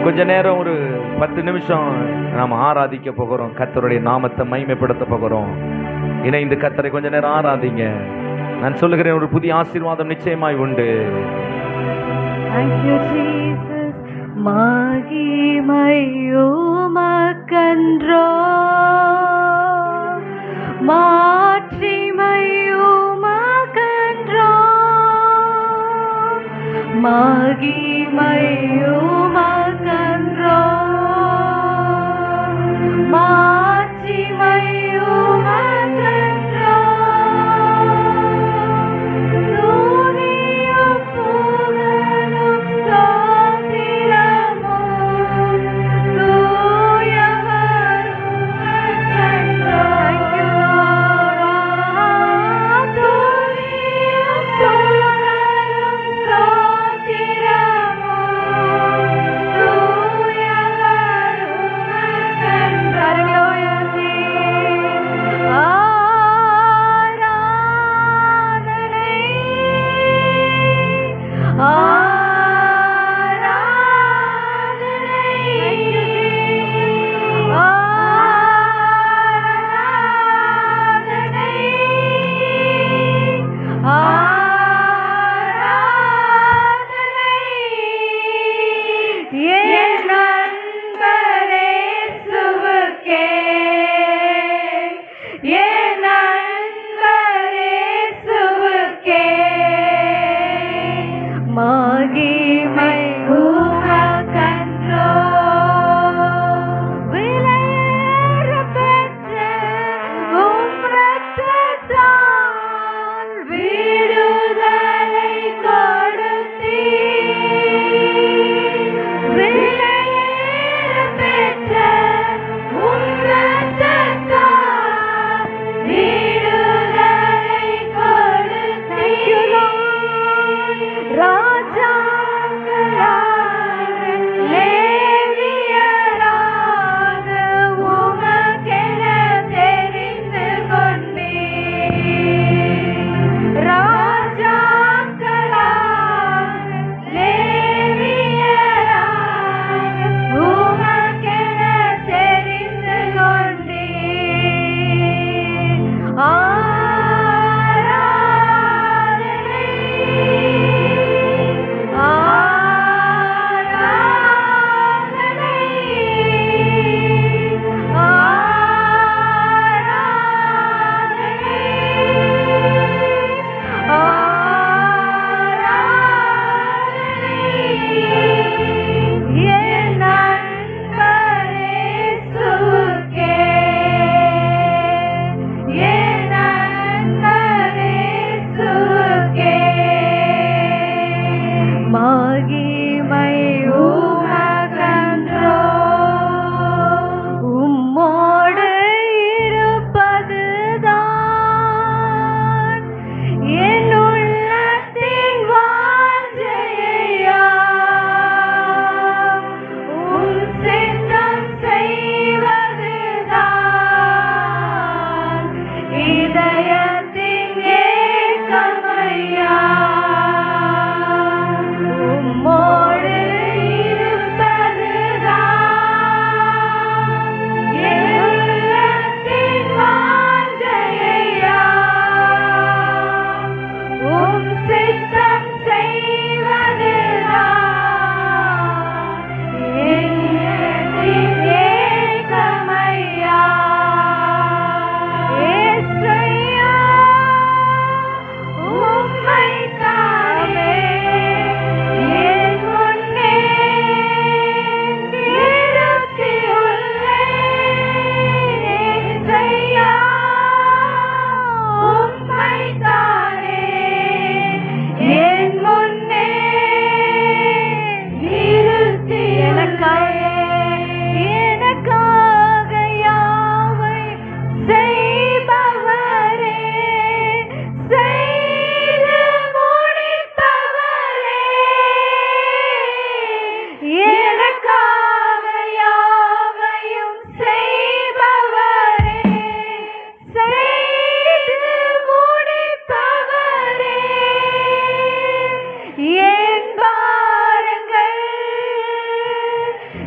கொஞ்ச நேரம் ஒரு 10 நிமிஷம் நாம் ஆராதிக்க போகிறோம். கர்த்தருடைய நாமத்தை மகிமைப்படுத்த போகிறோம். இணைந்து கர்த்தரை கொஞ்ச நேரம் ஆராதிங்க. நான் சொல்லுகிறேன், ஒரு புதிய ஆசீர்வாதம் நிச்சயமாய் உண்டு. Thank you, Jesus. மகிமை உமக்கன்றோ, மாட்சிமை உமக்கன்றோ, மகிமை உமக்கன்றோ, மாட்சிமை உமக்கன்றோ. துதியும் புகழும் ஸ்தோத்திரமும் தூயவர் உமக்கன்றோ. Thank you, Lord. துதியும் புகழும் ஸ்தோத்திரமும் தூயவர் உமக்கன்றோ. மகிமை உமக்கன்றோ, விலையேற பெற்ற உம் இரத்தத்தால் விடுதலை கொடுத்தீர். விலையேற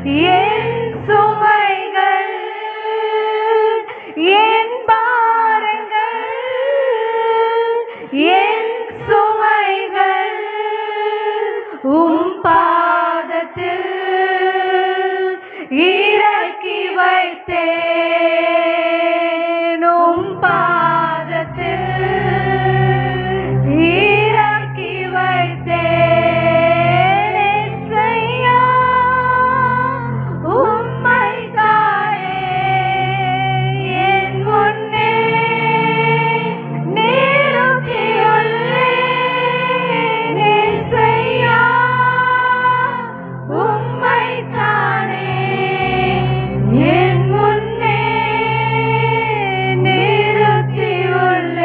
என் சுமைகள் என் பாரங்கள் என் சுமைகள் பாதத்தில் இறக்கி வைத்தேன் பாதத்தில் இறக்கி வைத்தேன் இயேசையா உம்மை தானே என் முன்னே நிறுத்தியுள்ளேன் இயேசையா உம்மை தானே என் முன்னே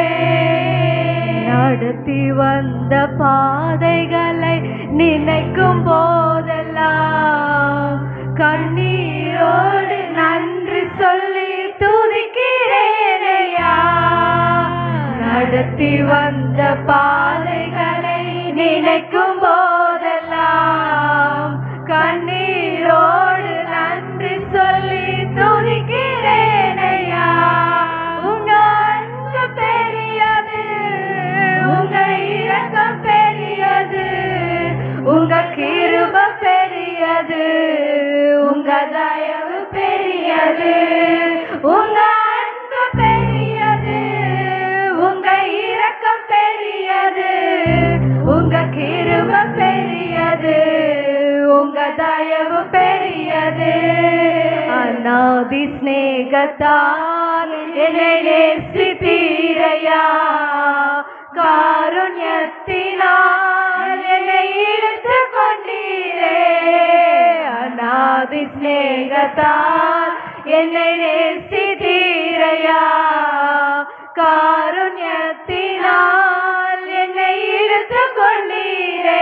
நிறுத்தியுள்ளேன் நடத்தி வந்த பாதைகளை நினைக்கும் போதெல்லாம் கண்ணீரோடு நன்றி சொல்லி துதிக்கிறேனையா நடத்தி வந்த பாதைகளை நினைக்கும் போதெல்லாம் கண்ணீரோடு நன்றி சொல்லி துதிக்கிறேனையா உங்க அன்பு பெரியது உங்க இரக்கம் பெரியது உங்க கிருபை பெரியது உங்க தயவு பெரியது உங்க அன்பு பெரியது உங்க இரக்கம் பெரியது உங்க கிருபை பெரியது உங்க தயவு பெரியது அநாதி ஸ்நேகத்தால் என்னை நேசித்தீரையா காருண்யத்தினால் என்னை இழுத்து கொண்டீரே அநாதி ஸ்நேகத்தால் என்னை நேசித்தீரையா காருண்யத்தினால் என்னை இழுத்து கொண்டீரே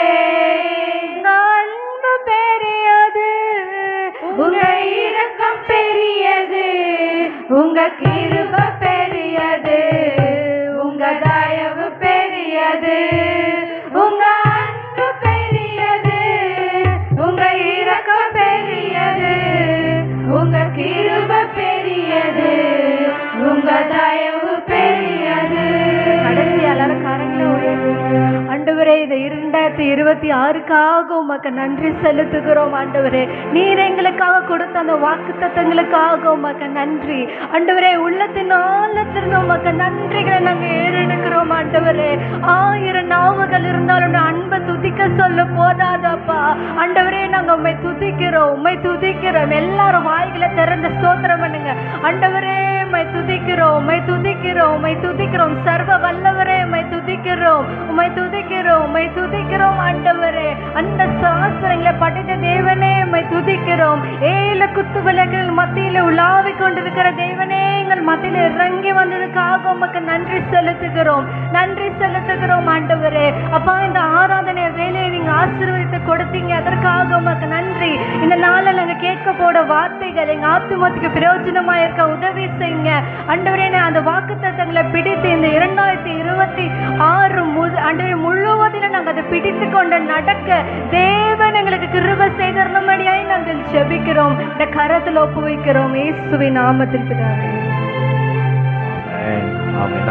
அன்பு பெரியது உங்க இரக்கம் பெரியது உங்க கிருபை பெரியது உங்க தயவு பெரியது உங்க அன்பு பெரியது உங்க இரக்கம் பெரியது உங்க கிருபை பெரியது உங்க தயவு பெரியது கடைசி எல்லாரும் கரங்களை ஆண்டவரே இந்த 2026க்காக உமக்கு நன்றி செலுத்துகிறோம் ஆண்டவரே நீர் எங்களுக்காக கொடுத்த அந்த வாக்குத்தத்தங்களுக்காக உமக்கு நன்றி ஆண்டவரே உள்ளத்தின் ஆழத்திலிருந்து உமக்கு நன்றிகளை நாங்கள் ஏறெடுக்கிறோம் ஆண்டவரே 1000 நாவுகள் இருந்தாலும் அன்பை துதிக்க சொல்ல போதாதப்பா ஆண்டவரே நாங்கள் உம்மை துதிக்கிறோம் எல்லாரும் வாய்களை திறந்து ஸ்தோத்திரம் பண்ணுங்க ஆண்டவரே உம்மை துதிக்கிறோம் சர்வ வல்லவரே உம்மை துதிக்கிறோம் ஆண்டவரே அந்த சாஸ்திரங்களை படித்த தேவனே உம்மை துதிக்கிறோம் 7 குத்து விளக்குகள் மத்தியில உலாவிக் கொண்டிருக்கிற தேவனே எங்கள் மத்தியில இறங்கி வந்ததுக்காக உமக்கு நன்றி செலுத்துகிறோம் ஆண்டவரே அப்பா இந்த ஆராதனை வேலையை நீங்க ஆசீர்வதித்து கொடுத்தீங்க அதற்காக உமக்கு நன்றி இந்த நாளில் நாங்க கேட்க போட வார்த்தைகள் எங்க ஆத்துமத்துக்கு பிரயோஜனமா இருக்க உதவி செய்யுங்க ஆண்டவரே அந்த வாக்குத்தத்தங்களை பிடித்து இந்த 2026 ஆண்டவரே முழுவதிலும் நாங்கள் அதை பிடித்து கொண்டு நடக்க தேவன் எங்களுக்கு கிருபை செய்தருளும்படியாய் நாங்கள் ஜெபிக்கிறோம் இந்த கரத்தில் ஒப்புவிக்கிறோம் இயேசுவின் நாமத்தில் பிதாவே. ஆமென். ஆமென்.